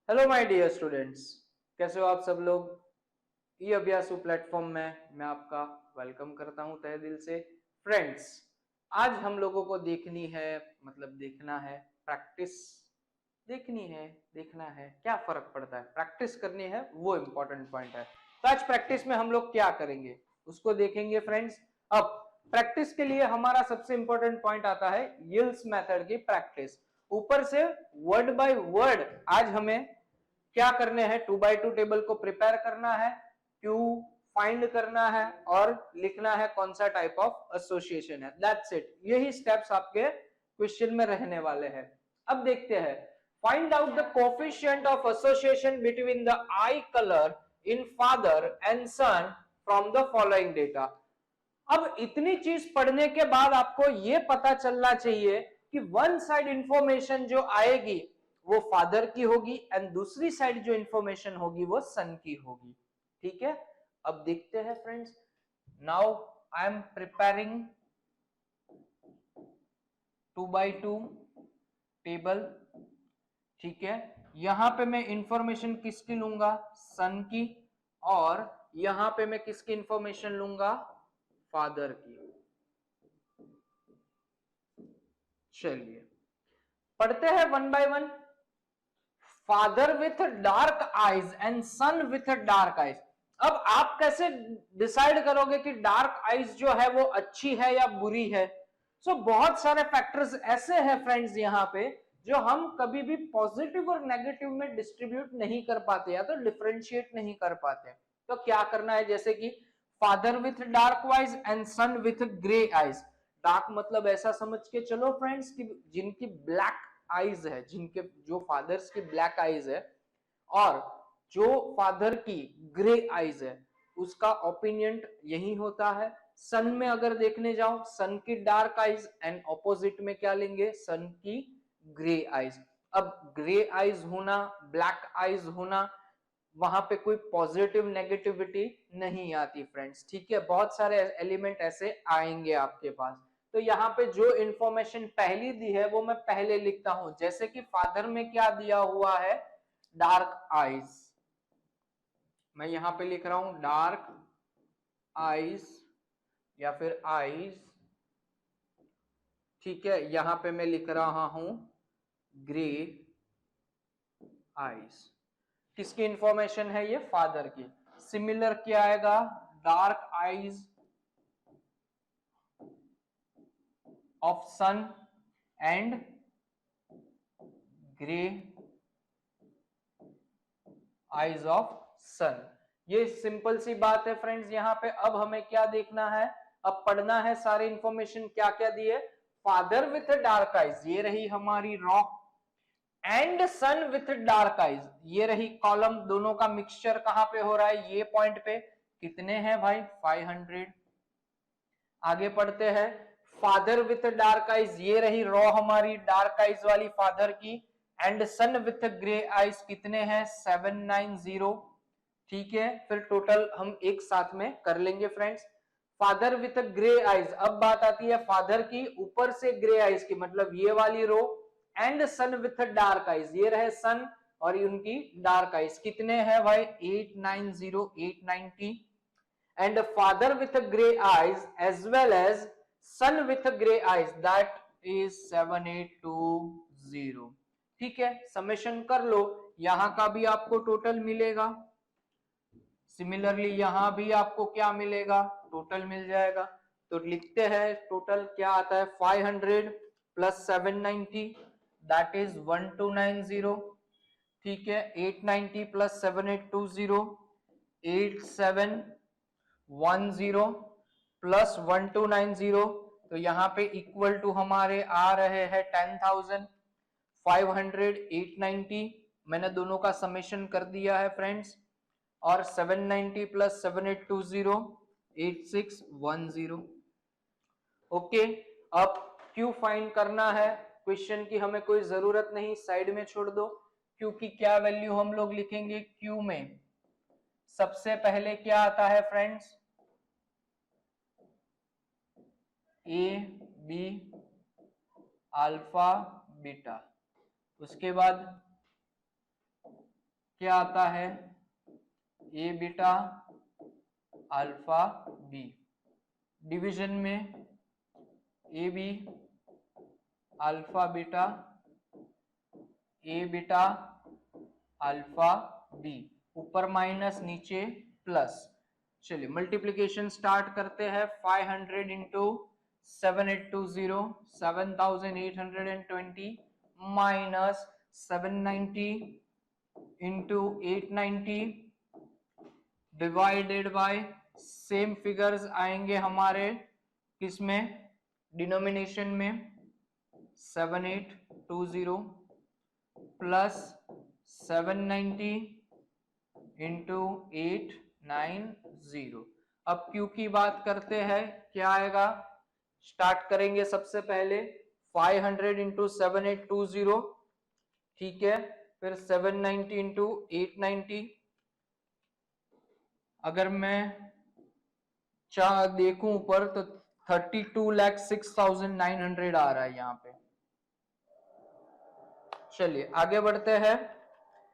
Hello my dear students, कैसे हो आप सब लोग। ई अभ्यासू प्लेटफॉर्म में मैं आपका वेलकम करता हूं तहे दिल से। फ्रेंड्स, आज हम लोगों को देखनी है, मतलब देखना है, प्रैक्टिस देखनी है। देखना है क्या फर्क पड़ता है, प्रैक्टिस करनी है, वो इंपॉर्टेंट पॉइंट है। तो आज प्रैक्टिस में हम लोग क्या करेंगे उसको देखेंगे फ्रेंड्स। अब प्रैक्टिस के लिए हमारा सबसे इंपॉर्टेंट पॉइंट आता है यिल्स मेथड की प्रैक्टिस। ऊपर से वर्ड बाय वर्ड आज हमें क्या करने हैं, 2x2 टेबल को प्रिपेयर करना है, क्यू फाइंड करना है और लिखना है कौन सा टाइप ऑफ एसोसिएशन है। दैट्स इट, यही स्टेप्स आपके क्वेश्चन में रहने वाले हैं। अब देखते हैं, find out the coefficient of association between the eye colour in father and son from the following data. अब इतनी चीज पढ़ने के बाद आपको यह पता चलना चाहिए कि वन साइड इंफॉर्मेशन जो आएगी वो फादर की होगी एंड दूसरी साइड जो इंफॉर्मेशन होगी वो सन की होगी। ठीक है, अब देखते हैं friends. Now I am preparing 2x2 table. ठीक है, यहां पे मैं इंफॉर्मेशन किसकी लूंगा, सन की, और यहां पे मैं किसकी इंफॉर्मेशन लूंगा, फादर की। चलिए पढ़ते हैं one by one. Father with dark eyes and son with dark eyes. अब आप कैसे डिसाइड करोगे कि डार्क आईज जो है वो अच्छी है या बुरी है। बहुत सारे फैक्टर्स ऐसे हैं फ्रेंड्स यहाँ पे जो हम कभी भी पॉजिटिव और नेगेटिव में डिस्ट्रीब्यूट नहीं कर पाते या तो डिफरेंशिएट नहीं कर पाते। तो क्या करना है, जैसे कि father with dark eyes and son with grey eyes. Dark मतलब ऐसा समझ के चलो फ्रेंड्स कि जिनकी ब्लैक आईज है, जिनके जो फादर्स की ब्लैक आईज है और जो फादर की ग्रे आईज है, उसका ओपिनियन यही होता है। सन में अगर देखने जाओ, सन की डार्क आईज एंड ऑपोजिट में क्या लेंगे, सन की ग्रे आईज। अब ग्रे आईज होना, ब्लैक आईज होना, वहां पे कोई पॉजिटिव नेगेटिविटी नहीं आती फ्रेंड्स। ठीक है, बहुत सारे एलिमेंट ऐसे आएंगे आपके पास। तो यहाँ पे जो इंफॉर्मेशन पहली दी है वो मैं पहले लिखता हूं, जैसे कि फादर में क्या दिया हुआ है, डार्क आईज। मैं यहां पे लिख रहा हूं डार्क आईज या फिर आईज। ठीक है, यहां पे मैं लिख रहा हूं ग्रे आईज। किसकी इंफॉर्मेशन है ये, फादर की। सिमिलर क्या आएगा, dark eyes of son and grey eyes of son. ये सिंपल सी बात है फ्रेंड्स। यहां पे अब हमें क्या देखना है, अब पढ़ना है सारी इंफॉर्मेशन क्या क्या दी है। फादर विथ डार्क आईज, ये रही हमारी row, and son with dark eyes, ये रही कॉलम। दोनों का मिक्सचर कहां पे हो रहा है, ये पॉइंट पे। कितने हैं भाई, 500। आगे पढ़ते हैं, फादर विथ डार्क आईज, ये रही रॉ हमारी डार्क आईज वाली फादर की, and son with grey eyes कितने हैं, 790। ठीक है, फिर टोटल हम एक साथ में कर लेंगे friends. Father with grey eyes, अब बात आती है फादर की, ऊपर से ग्रे आईज की, मतलब ये वाली row, and son with dark eyes, ये रहे सन और उनकी डार्क आईज कितने हैं भाई, 890, 890। and a father with a gray eyes as well as son with a gray eyes, that is 7820। ठीक है, समेशन कर लो, यहां का भी आपको टोटल मिलेगा, सिमिलरली यहां भी आपको क्या मिलेगा, टोटल मिल जाएगा। तो लिखते हैं टोटल क्या आता है, 500 प्लस 790, दैट इज 1290। ठीक है, 890 प्लस 7820, 8710 प्लस 1290, तो यहाँ पे इक्वल टू हमारे आ रहे हैं 10,000। 500, 890, मैंने दोनों का समेशन कर दिया है फ्रेंड्स, और 790 प्लस 7820, 8610। ओके, अब क्यू फाइंड करना है। क्वेश्चन की हमें कोई जरूरत नहीं, साइड में छोड़ दो। क्यू की क्या वैल्यू हम लोग लिखेंगे, क्यू में सबसे पहले क्या आता है friends, A B alpha beta, उसके बाद क्या आता है, A beta alpha B, division में A B alpha beta, A beta alpha B, ऊपर माइनस नीचे प्लस। चलिए मल्टीप्लीकेशन स्टार्ट करते हैं। 500 into 7820 7820 minus 790 into 890 divided by, same figures आएंगे हमारे किसमें, डिनोमिनेशन में, 7820 प्लस 790 इंटू 890। अब क्यू की बात करते हैं, क्या आएगा, स्टार्ट करेंगे सबसे पहले 500 इंटू 7820, ठीक है, फिर 790 इंटू 890। अगर मैं देखूं ऊपर तो 32,06,900 आ रहा है यहाँ पे। चलिए आगे बढ़ते हैं।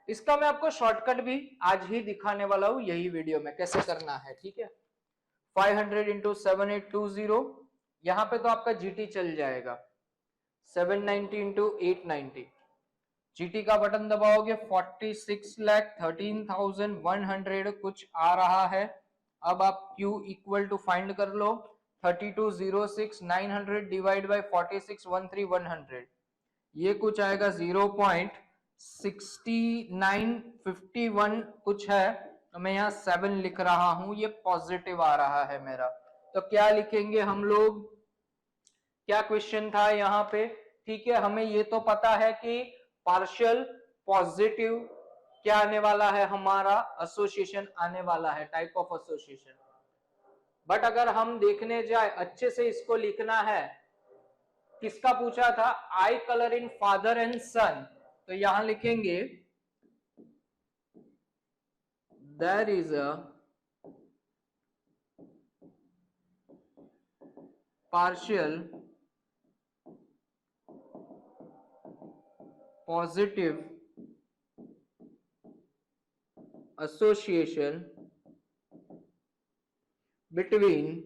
इसका मैं आपको शॉर्टकट भी आज ही दिखाने वाला हूं यही वीडियो में, कैसे करना है, ठीक है। 500 इंटू 7820, यहां पे तो आपका जीटी चल जाएगा। 790 इंटू 890, जीटी का बटन दबाओगे 46,13,100 कुछ आ रहा है। अब आप Q इक्वल टू फाइंड कर लो, 32,06,900 डिवाइड बाय 46,13,100, ये कुछ आएगा 0.6951 कुछ है, तो मैं यहाँ 7 लिख रहा हूं, ये पॉजिटिव आ रहा है मेरा। तो क्या लिखेंगे हम लोग, क्या क्वेश्चन था यहाँ पे, ठीक है। हमें ये तो पता है कि पार्शियल पॉजिटिव क्या आने वाला है, हमारा एसोसिएशन आने वाला है, टाइप ऑफ एसोसिएशन। बट अगर हम देखने जाए अच्छे से इसको लिखना है, किसका पूछा था, eye colour in father and son, तो यहां लिखेंगे there is a partial positive association between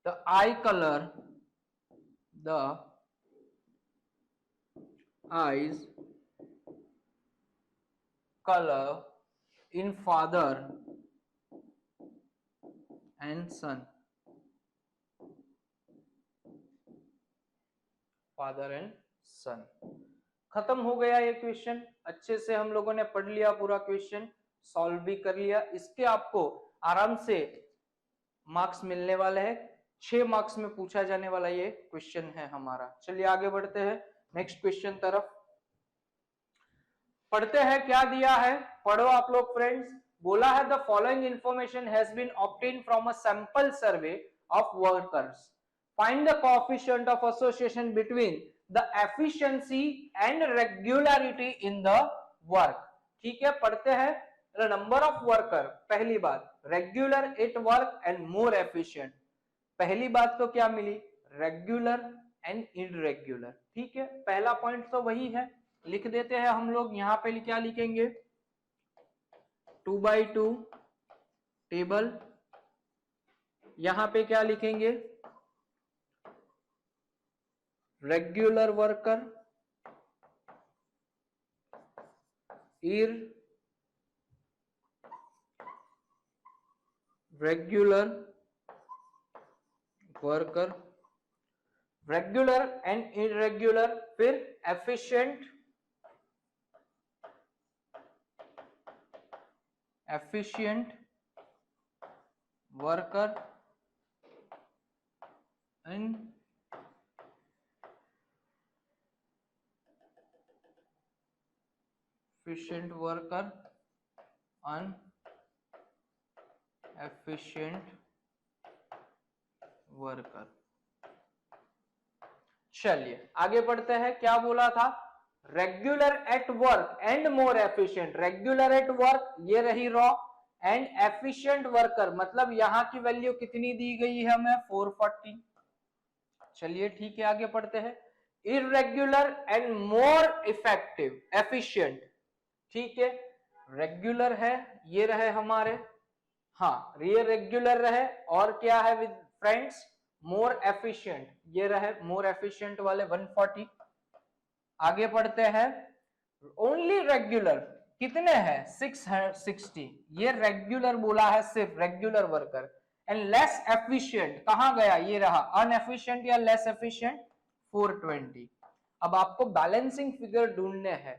the eye color, the eyes color in father and son, father and son. खत्म हो गया ये क्वेश्चन, अच्छे से हम लोगों ने पढ़ लिया, पूरा क्वेश्चन सॉल्व भी कर लिया। इसके आपको आराम से मार्क्स मिलने वाले हैं, 6 मार्क्स में पूछा जाने वाला ये क्वेश्चन है हमारा। चलिए आगे बढ़ते हैं नेक्स्ट क्वेश्चन तरफ, पढ़ते हैं क्या दिया है, पढ़ो आप लोग फ्रेंड्स। बोला है the following information has been obtained from a sample survey of workers, find the coefficient of association between the efficiency and regularity in the work, ठीक है। पढ़ते हैं, the number of worker, पहली बात regular at work and more efficient, पहली बात तो क्या मिली, regular and irregular, ठीक है। पहला पॉइंट तो वही है, लिख देते हैं हम लोग। यहां पे क्या लिखेंगे, 2/2 टेबल, यहां पे क्या लिखेंगे, regular worker, irregular worker, regular and irregular, फिर efficient worker and efficient worker, inefficient worker। चलिए आगे बढ़ते हैं, क्या बोला था, regular at work and more efficient, regular at work ये रही रॉ, एंड एफिशिएंट वर्कर मतलब यहां की वैल्यू कितनी दी गई है हमें, 440। चलिए ठीक है आगे बढ़ते हैं। Irregular and more effective efficient. ठीक है, रेगुलर है, ये रहे हमारे, हाँ ये रेगुलर रहे, और क्या है विद फ्रेंड्स, मोर एफिशिएंट, ये रहे मोर एफिशिएंट वाले 140। आगे पढ़ते हैं, ओनली रेगुलर कितने हैं 660, ये रेगुलर बोला है सिर्फ regular worker, and less efficient कहां गया, ये रहा अनएफिशिएंट या लेस एफिशिएंट 420। अब आपको बैलेंसिंग फिगर ढूंढने हैं,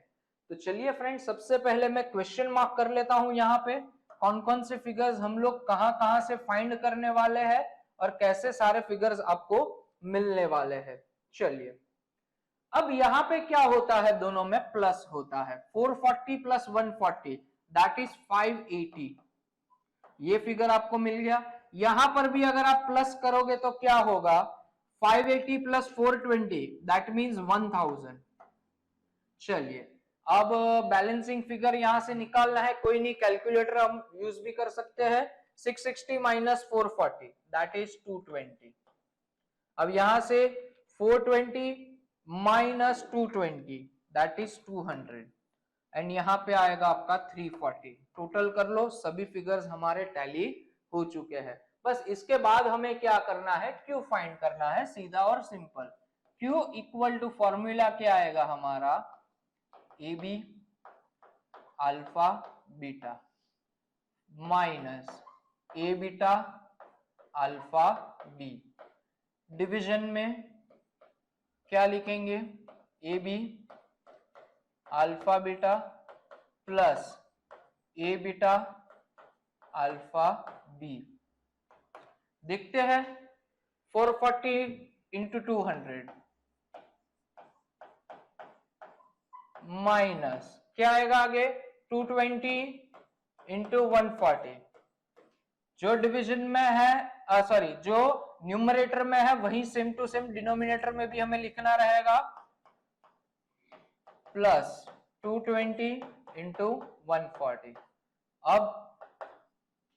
तो चलिए फ्रेंड्स सबसे पहले मैं क्वेश्चन मार्क कर लेता हूं यहाँ पे, कौन कौन से फिगर्स हम लोग कहां से फाइंड करने वाले हैं और कैसे सारे फिगर्स आपको मिलने वाले हैं। चलिए, अब यहां पे क्या होता है, दोनों में प्लस होता है, 440 प्लस 140 दैट इज 580, ये फिगर आपको मिल गया। यहां पर भी अगर आप प्लस करोगे तो क्या होगा, 580 प्लस 420 दैट मींस 1000। चलिए, अब बैलेंसिंग फिगर यहां से निकालना है, कोई नहीं कैलकुलेटर हम यूज भी कर सकते हैं, 660 माइनस 440 दैट इज 220। अब यहां से 420 माइनस 220 दैट इज 200, एंड यहां पे आएगा आपका 340। टोटल कर लो, सभी फिगर्स हमारे टैली हो चुके हैं। बस इसके बाद हमें क्या करना है, क्यू फाइंड करना है, सीधा और simple. Q equal to formula क्या आएगा हमारा, A B alpha beta minus A beta alpha B. Division में क्या लिखेंगे, A B alpha beta plus A beta alpha B. देखते हैं, 440 इंटू 200 माइनस क्या आएगा आगे, 220 इंटू 140। जो डिवीजन में है, सॉरी जो न्यूमरेटर में है वही सेम टू सेम डिनोमिनेटर में भी हमें लिखना रहेगा, प्लस 220 इंटू 140। अब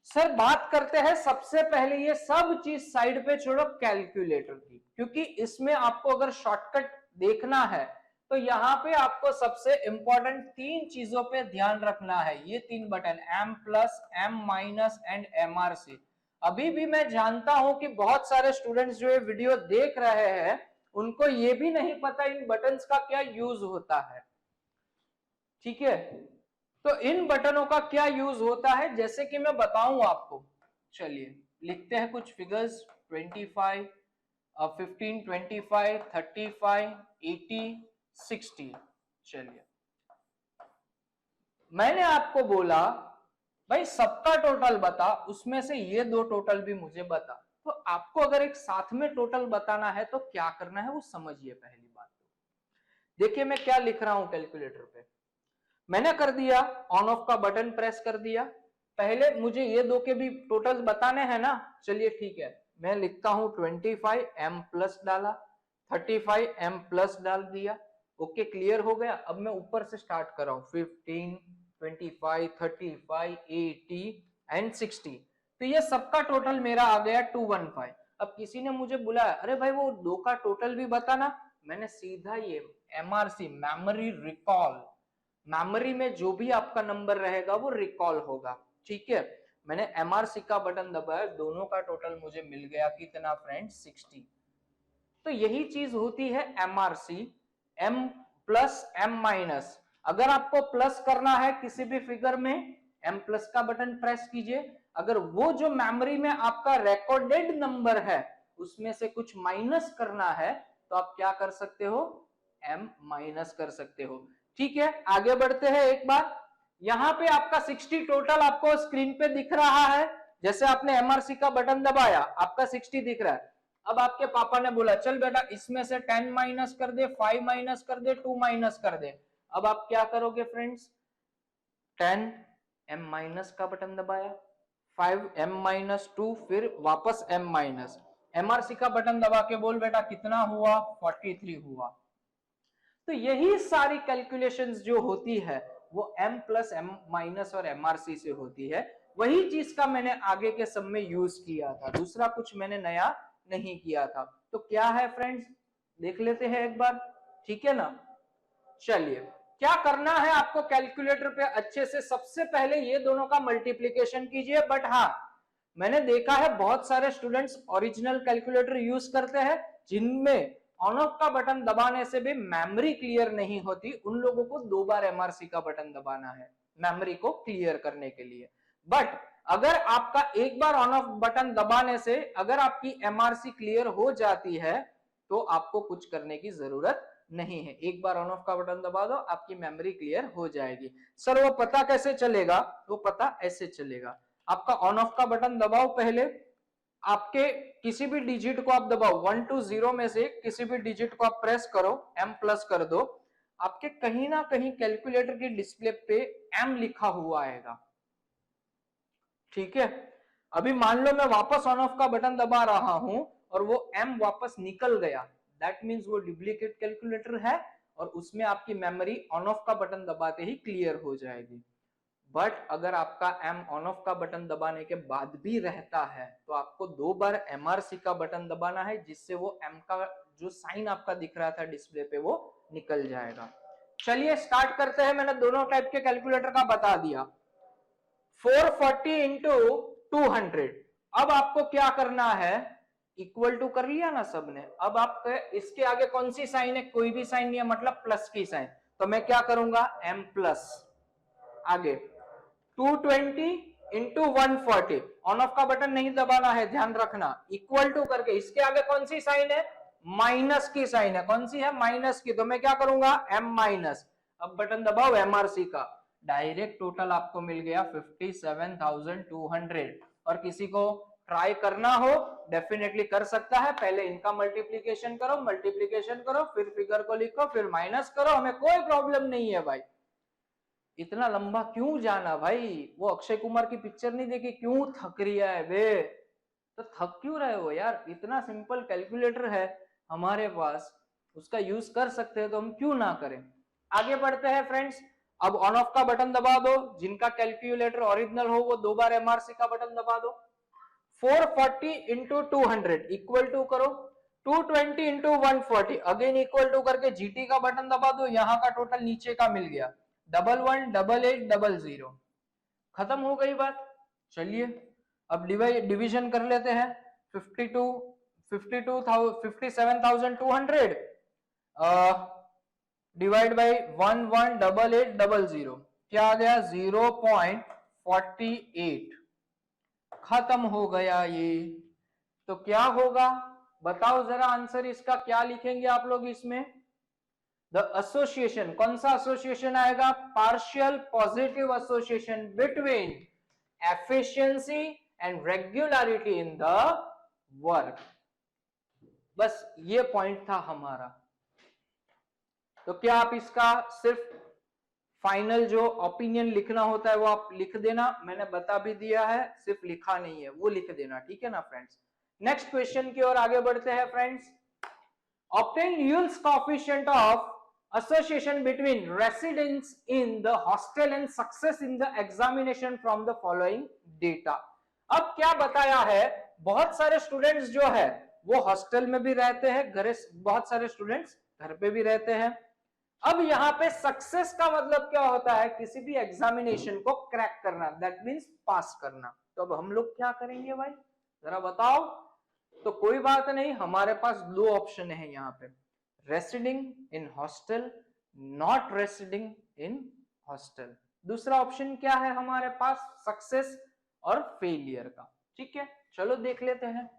सर बात करते हैं सबसे पहले, ये सब चीज साइड पे छोड़ो, कैलकुलेटर की, क्योंकि इसमें आपको अगर शॉर्टकट देखना है तो यहाँ पे आपको सबसे इंपॉर्टेंट तीन चीजों पे ध्यान रखना है, ये तीन button M plus, M minus and MRC। अभी भी मैं जानता हूं कि बहुत सारे स्टूडेंट्स जो ये वीडियो देख रहे हैं उनको ये भी नहीं पता इन बटन्स का क्या यूज होता है। ठीक है, तो इन बटनों का क्या यूज होता है जैसे कि मैं बताऊं आपको। चलिए लिखते हैं कुछ फिगर्स, 25, 15, 25, 35, 80, 60। चलिए, मैंने आपको बोला भाई सबका टोटल बता, उसमें से ये दो टोटल भी मुझे बता। तो आपको अगर एक साथ में टोटल बताना है तो क्या करना है वो समझिए। पहली बात तो देखिए मैं क्या लिख रहा हूं कैलकुलेटर पे, मैंने कर दिया ऑन ऑफ का बटन प्रेस कर दिया। पहले मुझे ये दो के भी टोटल्स बताने हैं ना, चलिए ठीक है, मैं लिखता हूं 25 M प्लस डाला, 35 M प्लस डाल दिया। ओके, क्लियर हो गया। अब मैं ऊपर से स्टार्ट कर रहा हूं, 15, 25, 35, 80 एंड 60। तो ये सबका टोटल मेरा आ गया 215। अब किसी ने मुझे बुलाया, अरे भाई वो दो का टोटल भी बताना, मैंने सीधा ये MRC मेमोरी रिकॉल, मेमोरी में जो भी आपका नंबर रहेगा वो रिकॉल होगा। ठीक है, मैंने MRC का बटन दबाया, दोनों का टोटल मुझे मिल गया कितना फ्रेंड्स, 60। तो यही चीज होती है MRC, M plus M minus. अगर आपको प्लस करना है किसी भी फिगर में, M प्लस का बटन प्रेस कीजिए। अगर वो जो मेमोरी में आपका रिकॉर्डेड नंबर है उसमें से कुछ माइनस करना है तो आप क्या कर सकते हो, M माइनस कर सकते हो। ठीक है, आगे बढ़ते हैं। एक बार यहाँ पे आपका 60 टोटल आपको स्क्रीन पे दिख रहा है, जैसे आपने MRC का बटन दबाया आपका 60 दिख रहा है। अब आपके पापा ने बोला चल बेटा इसमें से 10 माइनस कर दे, 5 माइनस कर दे, 2 माइनस कर दे। अब आप क्या करोगे फ्रेंड्स, 10 M माइनस का बटन दबाया, 5 M माइनस 2, फिर वापस M माइनस, MRC का बटन दबा के बोल बेटा कितना हुआ, 43 हुआ। तो यही सारी कैलकुलेशंस जो होती है वो M प्लस M माइनस और MRC से होती है। वही चीज का मैंने आगे के सब में यूज किया था, दूसरा कुछ मैंने नया नहीं किया था। तो क्या है फ्रेंड्स, देख लेते हैं एक बार। ठीक है ना। चलिए क्या करना है आपको कैलकुलेटर पे अच्छे से, सबसे पहले ये दोनों का मल्टीप्लीकेशन कीजिए। बट हाँ, मैंने देखा है बहुत सारे स्टूडेंट्स ओरिजिनल कैलकुलेटर यूज करते हैं जिनमें ऑन ऑफ का बटन दबाने से भी मेमोरी क्लियर नहीं होती, उन लोगों को 2 बार एमआरसी का बटन दबाना है मेमोरी को क्लियर करने के लिए। बट अगर आपका एक बार ऑन ऑफ बटन दबाने से अगर आपकी एमआरसी क्लियर हो जाती है तो आपको कुछ करने की जरूरत नहीं है, एक बार ऑन ऑफ का बटन दबा दो आपकी मेमोरी क्लियर हो जाएगी। सर वो पता कैसे चलेगा? वो पता ऐसे चलेगा, आपका ऑन ऑफ का बटन दबाओ, पहले आपके किसी भी डिजिट को आप दबाओ, 1 to 0 में से किसी भी डिजिट को आप प्रेस करो, एम प्लस कर दो, आपके कहीं ना कहीं कैलकुलेटर की डिस्प्ले पे एम लिखा हुआ आएगा। ठीक है, अभी मान लो मैं वापस ऑन ऑफ का बटन दबा रहा हूं और वो एम वापस निकल गया, दैट मीन्स वो डुप्लीकेट कैलकुलेटर है और उसमें आपकी मेमोरी ऑन ऑफ का बटन दबाते ही क्लियर हो जाएगी। बट अगर आपका एम ऑन ऑफ का बटन दबाने के बाद भी रहता है तो आपको 2 बार एमआरसी का बटन दबाना है, जिससे वो एम का जो साइन आपका दिख रहा था डिस्प्ले पे वो निकल जाएगा। चलिए स्टार्ट करते हैं, मैंने दोनों टाइप के कैलकुलेटर का बता दिया। 440 इंटू 200, अब आपको क्या करना है, इक्वल टू कर लिया ना सबने, अब आप इसके आगे कौन सी साइन है, कोई भी साइन नहीं है, मतलब प्लस की साइन, तो मैं क्या करूंगा एम प्लस, आगे 220 इंटू 140, ऑन ऑफ का बटन नहीं दबाना है ध्यान रखना, इक्वल टू करके इसके आगे कौन सी साइन है, माइनस की साइन है, कौन सी है माइनस की, तो मैं क्या करूंगा एम माइनस, अब बटन दबाओ एमआरसी का, डायरेक्ट टोटल आपको मिल गया 57,200। और किसी को ट्राई करना हो डेफिनेटली कर सकता है, पहले इनका मल्टीप्लीकेशन करो फिर फिगर को लिखो फिर माइनस करो, हमें कोई प्रॉब्लम नहीं है भाई। इतना लंबा क्यों जाना भाई, वो अक्षय कुमार की पिक्चर नहीं देखी, क्यों थक रिया है बे, तो थक क्यों रहे हो यार, इतना सिंपल कैलकुलेटर है हमारे पास, उसका यूज कर सकते हैं तो हम क्यों ना करें। आगे बढ़ते हैं फ्रेंड्स, अब ऑन ऑफ का बटन दबा दो, जिनका कैलकुलेटर ओरिजिनल हो वो 2 बार एमआरसी का बटन दबा दो। 440 इंटू 200 इक्वल टू करो 220 इंटू 140, अगेन इक्वल टू करके जीटी का बटन दबा दो, यहाँ का टोटल नीचे का मिल गया 118800, खत्म हो गई बात। चलिए अब डिवीजन कर लेते हैं, 57,200 डिवाइड बाई 118800, क्या आ गया 0.48, खत्म हो गया ये। तो क्या होगा बताओ जरा आंसर इसका क्या लिखेंगे आप लोग इसमें, द एसोसिएशन, कौन सा एसोसिएशन आएगा, partial positive association between efficiency and regularity in the work, बस ये पॉइंट था हमारा। तो क्या आप इसका सिर्फ फाइनल जो ओपिनियन लिखना होता है वो आप लिख देना, मैंने बता भी दिया है, सिर्फ लिखा नहीं है वो लिख देना, ठीक है ना फ्रेंड्स। नेक्स्ट क्वेश्चन की ओर आगे बढ़ते हैं friends, obtain Yule's coefficient of association between residents in the hostel and success in the examination from the following data। अब क्या बताया है, बहुत सारे स्टूडेंट्स जो है वो हॉस्टल में भी रहते हैं, घर, बहुत सारे स्टूडेंट्स घर पे भी रहते हैं। अब यहाँ पे सक्सेस का मतलब क्या होता है, किसी भी एग्जामिनेशन को क्रैक करना, दैट मीन्स पास करना। तो अब हम लोग क्या करेंगे भाई जरा बताओ, तो कोई बात नहीं, हमारे पास 2 ऑप्शन है यहाँ पे, residing in hostel, not residing in hostel. दूसरा ऑप्शन क्या है हमारे पास, सक्सेस और फेलियर का। ठीक है चलो देख लेते हैं,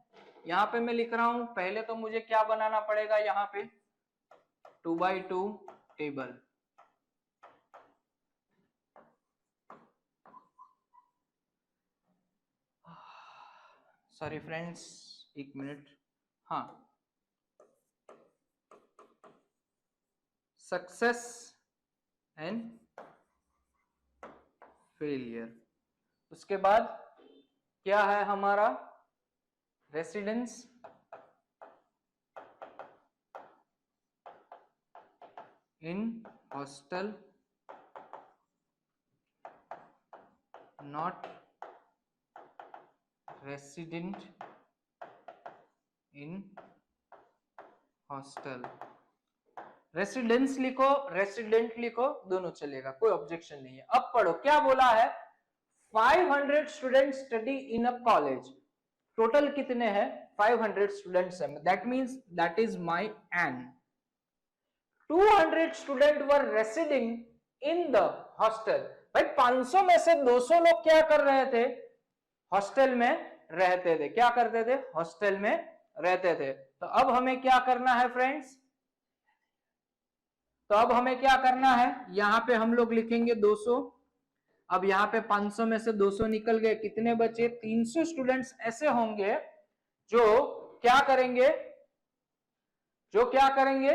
यहाँ पे मैं लिख रहा हूं, पहले तो मुझे क्या बनाना पड़ेगा, यहाँ पे 2x2 टेबल, सॉरी फ्रेंड्स एक मिनट, हाँ, सक्सेस एंड फेलियर, उसके बाद क्या है हमारा, residence in hostel, not resident in hostel, residence लिखो, रेसिडेंट लिखो, दोनों चलेगा, कोई ऑब्जेक्शन नहीं है। अब पढ़ो क्या बोला है, 500 student study in a college. Total कितने हैं, 500 स्टूडेंट्स हैं, that means that is my N. 200 student were residing in the hostel. भाई 500 में से 200 लोग क्या कर रहे थे, हॉस्टल में रहते थे। क्या करते थे, हॉस्टल में रहते थे। तो अब हमें क्या करना है फ्रेंड्स, तो अब हमें क्या करना है, यहां पे हम लोग लिखेंगे 200। अब यहाँ पे 500 में से 200 निकल गए, कितने बचे, 300 स्टूडेंट्स ऐसे होंगे जो क्या करेंगे, जो क्या करेंगे,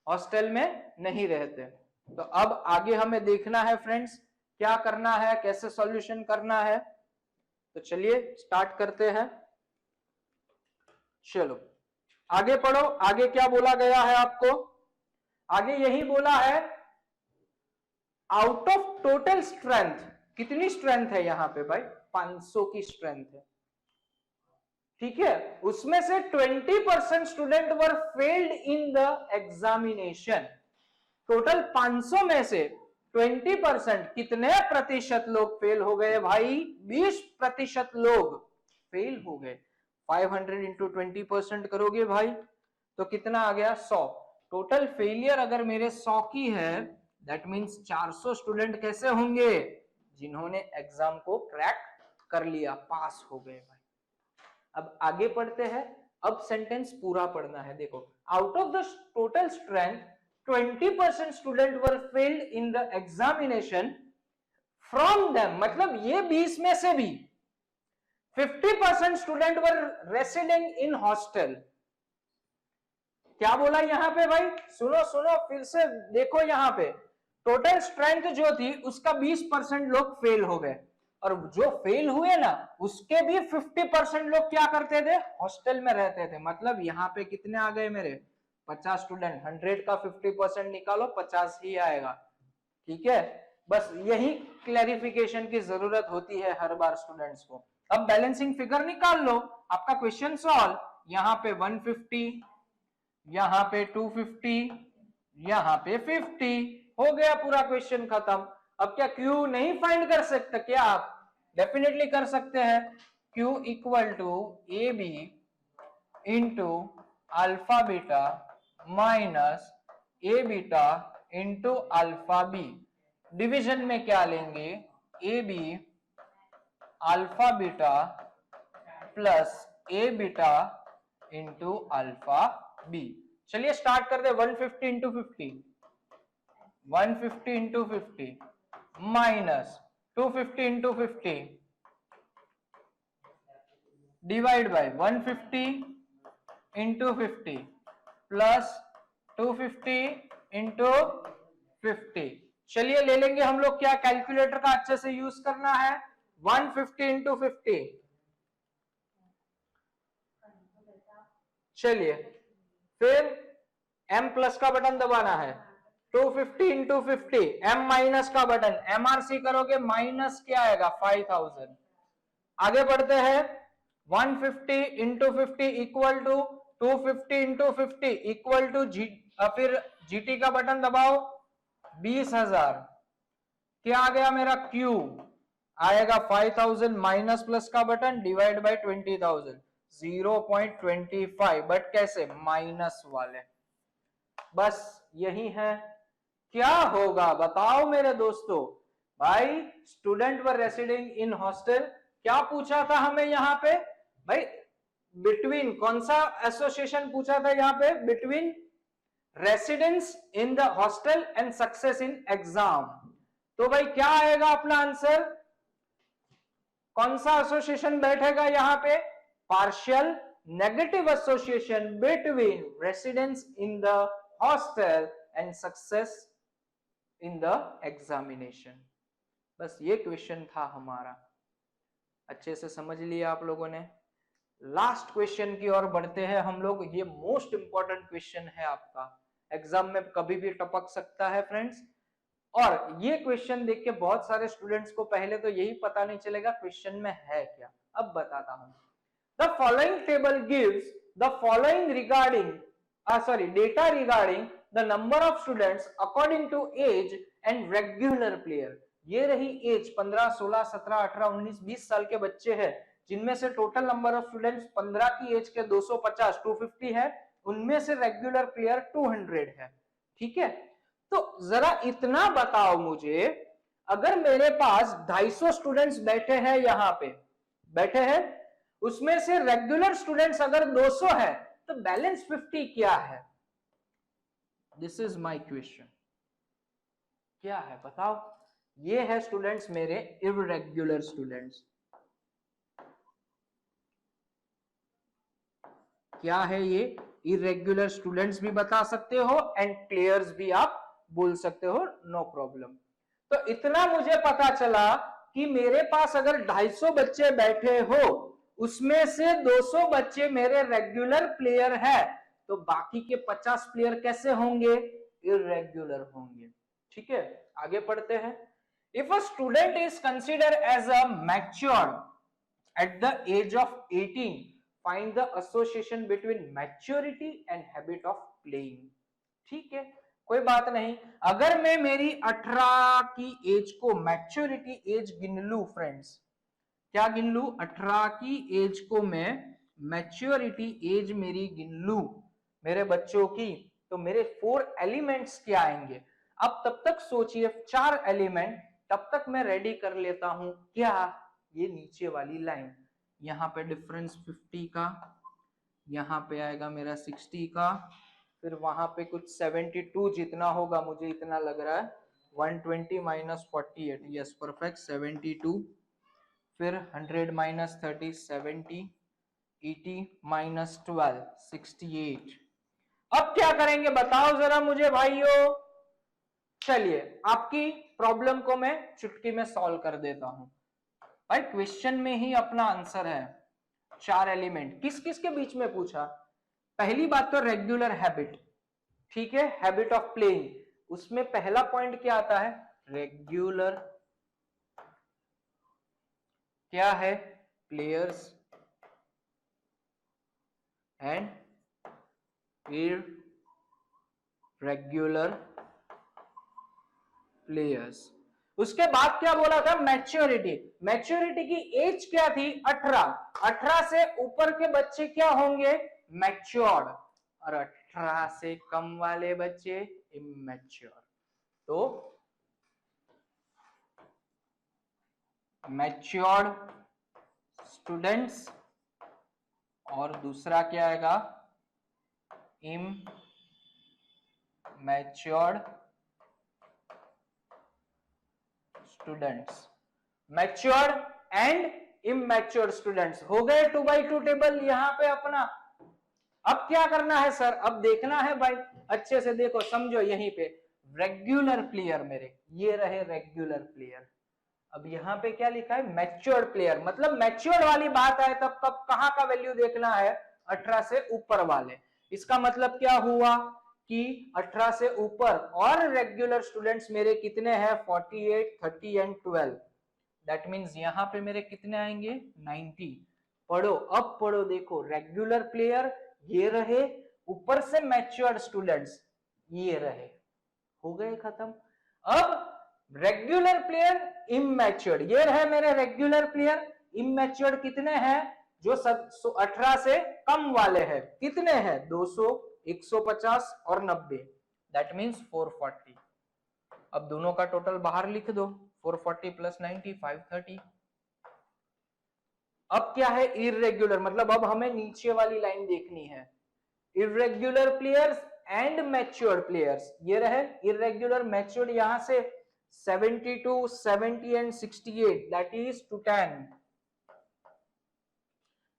हॉस्टल में नहीं रहते। तो अब आगे हमें देखना है फ्रेंड्स क्या करना है, कैसे सॉल्यूशन करना है। तो चलिए स्टार्ट करते हैं। चलो आगे पढ़ो, आगे क्या बोला गया है आपको, आगे यही बोला है आउट ऑफ टोटल स्ट्रेंथ। कितनी स्ट्रेंथ है यहां पे भाई, 500 की स्ट्रेंथ है, ठीक है। उसमें से 20% student were failed in the examination. Total 500 में से 20%, कितने प्रतिशत लोग फेल हो गए भाई, 20% लोग फेल हो गए। 500 इंटू 20% करोगे भाई तो कितना आ गया, 100। टोटल फेलियर अगर मेरे 100 की है, दैट मीन्स 400 स्टूडेंट कैसे होंगे, जिन्होंने एग्जाम को क्रैक कर लिया, पास हो गए भाई। अब आगे पढ़ते हैं, अब सेंटेंस पूरा पढ़ना है। देखो, out of the total strength 20% student were failed in the examination, from them मतलब ये 20 में से भी 50% student were residing in hostel. क्या बोला यहां पे भाई, सुनो सुनो फिर से देखो, यहां पे टोटल स्ट्रेंथ जो थी उसका 20% लोग फेल हो गए, और जो फेल हुए ना उसके भी 50% लोग क्या करते थे, हॉस्टल में रहते थे। मतलब यहाँ पे कितने आ गए मेरे, 50 स्टूडेंट, 100 का 50% निकालो, 50 ही आएगा, ठीक है। बस यही क्लैरिफिकेशन की जरूरत होती है हर बार स्टूडेंट्स को। अब बैलेंसिंग फिगर निकाल लो, आपका क्वेश्चन सॉल्व। यहाँ पे 150, यहाँ पे 250, यहाँ पे 50, हो गया पूरा क्वेश्चन खत्म। अब क्या Q नहीं फाइंड कर सकते क्या आप, डेफिनेटली कर सकते हैं। Q equal to A B into alpha beta minus A beta into alpha B. Division में क्या लेंगे, A B alpha beta plus A beta into alpha B. चलिए स्टार्ट कर दे, 150 into 50, 150 into 50 minus 250 into 50 divide by 150 into 50 plus 250 into 50। चलिए ले लेंगे हम लोग क्या, कैलकुलेटर का अच्छे से यूज करना है। 150 इंटू 50, चलिए फिर m प्लस का बटन दबाना है, 250 इंटू 50, m माइनस का बटन, MRC करोगे माइनस क्या आएगा, 5000। आगे बढ़ते हैं, 150 into 50 equal to 250 into 50 equal to फिर GT का बटन दबाओ, 20000। क्या आ गया मेरा, Q आएगा 5000 माइनस प्लस का बटन डिवाइड बाय 20000, 0.25, बट कैसे, माइनस वाले। बस यही है, क्या होगा बताओ मेरे दोस्तों। भाई student were residing in hostel, क्या पूछा था हमें यहाँ पे भाई, बिटवीन कौन सा एसोसिएशन पूछा था यहाँ पे, between residence in the hostel and success in exam. तो भाई क्या आएगा अपना आंसर, कौन सा एसोसिएशन बैठेगा यहाँ पे, partial negative association between residence in the hostel and success in the examination. बस ये क्वेश्चन था हमारा, अच्छे से समझ लिया आप लोगों ने। लास्ट क्वेश्चन की ओर बढ़ते हैं हम लोग, ये मोस्ट इंपॉर्टेंट क्वेश्चन है आपका, एग्जाम में कभी भी टपक सकता है फ्रेंड्स। और ये क्वेश्चन देख के बहुत सारे स्टूडेंट्स को पहले तो यही पता नहीं चलेगा क्वेश्चन में है क्या। अब बताता हूं, the following table gives the following regarding data regarding the number of students according to age and regular player. ये रही एज 15, 16, 17, 18, 19, 20 साल के बच्चे हैं, जिनमें से टोटल नंबर ऑफ स्टूडेंट्स 15 की एज के 250 250 है, उनमें से रेगुलर प्लेयर 200 है। ठीक है, तो जरा इतना बताओ मुझे, अगर मेरे पास 250 स्टूडेंट्स बैठे हैं, यहां पे बैठे हैं, उसमें से रेगुलर स्टूडेंट्स अगर 200 है तो बैलेंस 50 क्या है? This is my question. क्या है बताओ? ये है स्टूडेंट्स मेरे इर्रेगुलर स्टूडेंट्स। क्या है ये? इरेग्युलर स्टूडेंट्स भी बता सकते हो एंड प्लेयर्स भी आप बोल सकते हो, नो प्रॉब्लम। तो इतना मुझे पता चला कि मेरे पास अगर 250 बच्चे बैठे हो, उसमें से 200 बच्चे मेरे रेगुलर प्लेयर है, तो बाकी के 50 प्लेयर कैसे होंगे? इरेग्युलर होंगे। ठीक है, आगे पढ़ते हैं। If a student is consider as a matured at the age of 18, find the association between maturity and habit of playing। ठीक है, कोई बात नहीं। अगर मैं मेरी 18 की एज को मैच्योरिटी एज गिन लू फ्रेंड्स, क्या गिन लू? 18 की एज को मैं मैच्योरिटी एज मेरी गिन लू मेरे बच्चों की, तो मेरे 4 एलिमेंट्स क्या आएंगे? अब तब तक सोचिए 4 एलिमेंट, तब तक मैं रेडी कर लेता हूं क्या? ये नीचे वाली लाइन, यहाँ पे डिफरेंस 50 का, यहाँ पे आएगा मेरा 60 का, फिर वहां पे कुछ 72 जितना होगा, मुझे इतना लग रहा है 120 माइनस 48, यस परफेक्ट 72, फिर 100 माइनस 30 70, 80 माइनस 12 68। अब क्या करेंगे बताओ जरा मुझे भाइयों? चलिए आपकी प्रॉब्लम को मैं चुटकी में सॉल्व कर देता हूं भाई। क्वेश्चन में ही अपना आंसर है। 4 एलिमेंट किस किस के बीच में पूछा? पहली बात तो रेगुलर हैबिट, ठीक है, हैबिट ऑफ प्लेइंग, उसमें पहला पॉइंट क्या आता है? रेगुलर क्या है? Players and irregular players. उसके बाद क्या बोला था? मैच्योरिटी। मैच्योरिटी की एज क्या थी? 18। 18 से ऊपर के बच्चे क्या होंगे? मैच्योर्ड, और 18 से कम वाले बच्चे इमैच्योर। तो मैच्योर्ड स्टूडेंट्स, और दूसरा क्या आएगा? Immatured students. Matured and immature students हो गए 2x2 टेबल यहां पे अपना। अब क्या करना है सर? अब देखना है भाई, अच्छे से देखो समझो, यहीं पे रेगुलर प्लेयर मेरे ये रहे रेगुलर प्लेयर। अब यहाँ पे क्या लिखा है? मैच्योर्ड प्लेयर, मतलब मैच्योर्ड वाली बात आए तब कब कहाँ का वैल्यू देखना है? 18 से ऊपर वाले। इसका मतलब क्या हुआ कि 18 से ऊपर, और रेगुलर स्टूडेंट्स मेरे कितने हैं? 48, 30 एंड 12। दैट मीन्स यहाँ पे मेरे कितने आएंगे? 90। पढ़ो, अब पढ़ो, देखो रेगुलर प्लेयर ये रहे, ऊपर से मैच्योर्ड स्टूडेंट्स ये रहे, हो गए खत्म। अब रेगुलर प्लेयर इमैच्योर्ड, ये रहे मेरे रेगुलर प्लेयर। इमैच्योर्ड कितने हैं? जो 18 से कम वाले हैं, कितने हैं? 200, 150 और 90, दैट मीन्स 440। अब दोनों का टोटल बाहर लिख दो, 440 प्लस 90 530। अब क्या है? इरेग्युलर, मतलब अब हमें नीचे वाली लाइन देखनी है। Irregular players and matured players ये रहे। इरेग्युलर मैच्योर्ड यहां से 72, 70 and 68, that is to 10।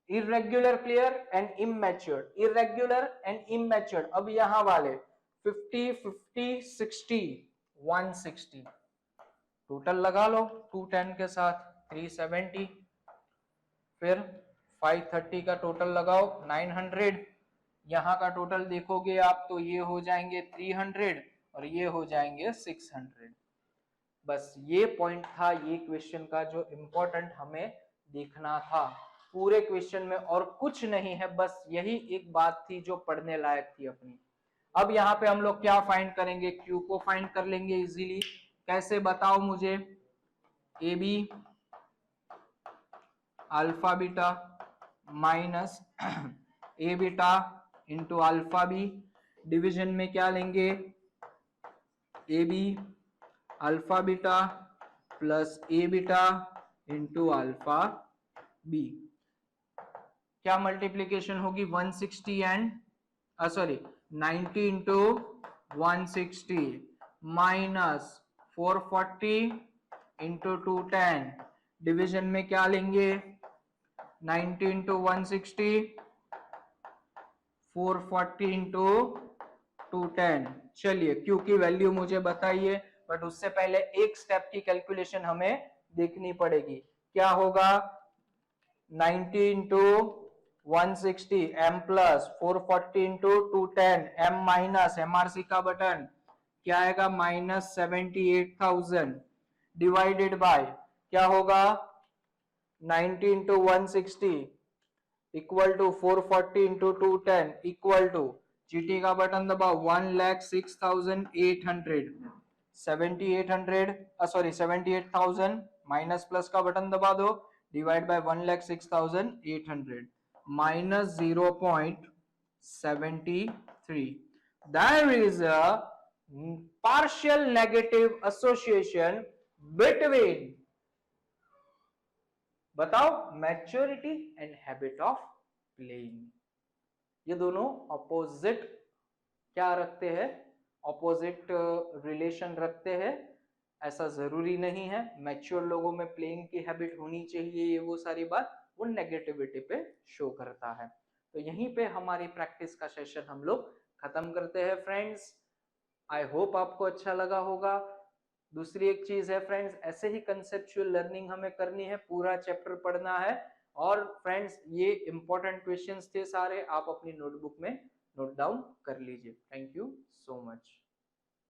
irregular player and immature, irregular and immature। अब यहां वाले 50, 50, 60, 160 टोटल लगा लो, 210 के साथ 370, फिर 530 का टोटल लगाओ 900। यहाँ का टोटल देखोगे आप तो ये हो जाएंगे 300 और ये हो जाएंगे 600। बस ये पॉइंट था ये क्वेश्चन का जो इम्पोर्टेंट हमें देखना था पूरे क्वेश्चन में, और कुछ नहीं है, बस यही एक बात थी जो पढ़ने लायक थी अपनी। अब यहाँ पे हम लोग क्या फाइंड करेंगे, क्यू को फाइंड कर लेंगे इजीली। कैसे बताओ मुझे, A B alpha beta minus A beta into alpha B, division में क्या लेंगे, A B alpha beta plus A beta into alpha B. क्या मल्टीप्लीकेशन होगी, 160 and sorry 90 into 160 minus 440 into 210, division में क्या लेंगे, 90 इंटू 160 440 इंटू 210। चलिए क्यू की वैल्यू मुझे बताइए, बट उससे पहले एक स्टेप की कैलकुलेशन हमें देखनी पड़ेगी। क्या होगा, 90 into 160 m plus 440 into 210 m minus MRC का बटन क्या आएगा, माइनस 78,000 डिवाइडेड बाय क्या होगा, 90 into 160 equal to 440 into 210 equal to, GT का बटन दबाओ, 1,06,800 7800 सॉरी 78,000 माइनस प्लस का बटन दबा दो, divide by 1,06,800 minus 0.73। There is a partial negative association between, बताओ, maturity and habit of playing. ये दोनों अपोजिट क्या रखते हैं, अपोजिट रिलेशन रखते हैं। ऐसा जरूरी नहीं है मैच्योर लोगों में प्लेइंग की हैबिट होनी चाहिए, ये वो सारी बात वो नेगेटिविटी पे शो करता है। तो यहीं पे हमारी प्रैक्टिस का सेशन हम लोग खत्म करते हैं फ्रेंड्स। आई होप आपको अच्छा लगा होगा। दूसरी एक चीज है फ्रेंड्स, ऐसे ही कंसेप्चुअल लर्निंग हमें करनी है, पूरा चैप्टर पढ़ना है। और फ्रेंड्स ये इंपॉर्टेंट क्वेश्चंस थे सारे, आप अपनी नोटबुक में नोट डाउन कर लीजिए। Thank you so much.